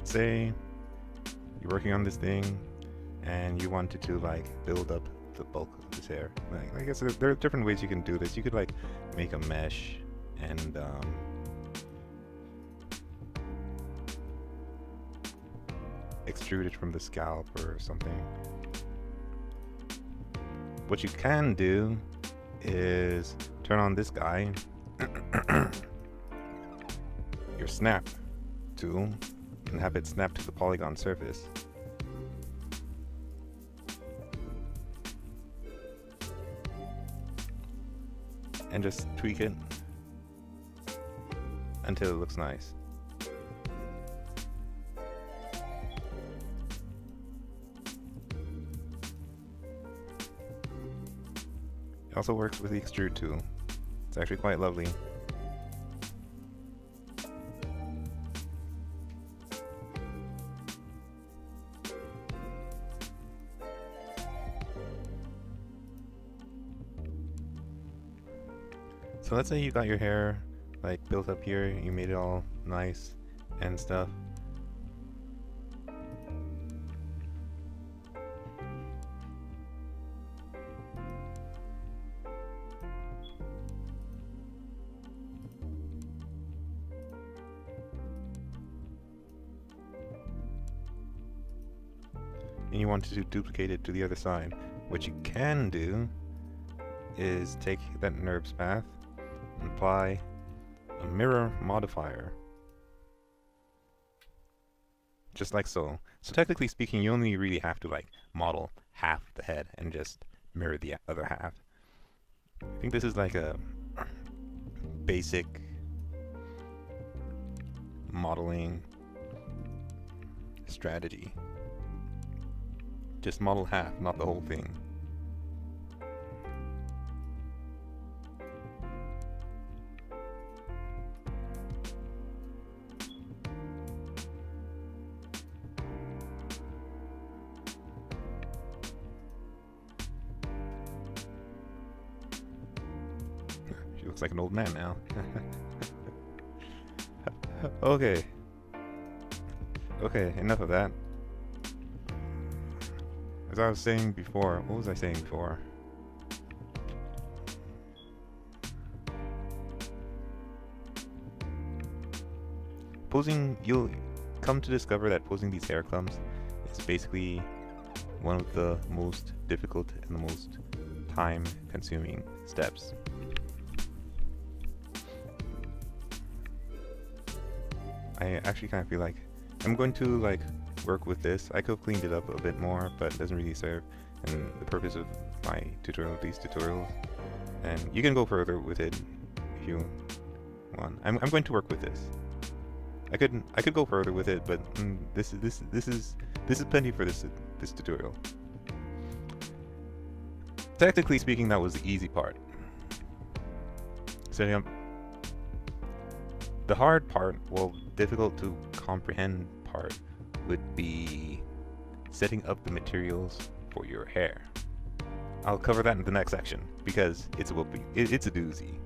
let's say you're working on this thing and you wanted to like build up the bulk of this hair. Like, I guess there are different ways you can do this. You could like make a mesh and extrude it from the scalp or something. What you can do is turn on this guy, your snap tool, and have it snap to the polygon surface. And just tweak it until it looks nice. It also works with the extrude tool. It's actually quite lovely. So let's say you got your hair like built up here, you made it all nice and stuff. And you want to duplicate it to the other side. What you can do is take that NURBS path and apply a mirror modifier. Just like so. So technically speaking, you only really have to like model half the head and just mirror the other half. I think this is like a basic modeling strategy. Just model half, not the whole thing. She looks like an old man now. Okay. Okay, enough of that. As I was saying before, what was I saying before? Posing, you'll come to discover that posing these hair clumps is basically one of the most difficult and the most time-consuming steps. I actually kind of feel like I'm going to like work with this. I could have cleaned it up a bit more, but it doesn't really serve and the purpose of my tutorial, these tutorials. And you can go further with it if you want. I'm going to work with this. I could go further with it, but this is plenty for this tutorial. Technically speaking, that was the easy part. Setting up. The hard part, well, difficult to comprehend part, would be setting up the materials for your hair. I'll cover that in the next section because it's a doozy.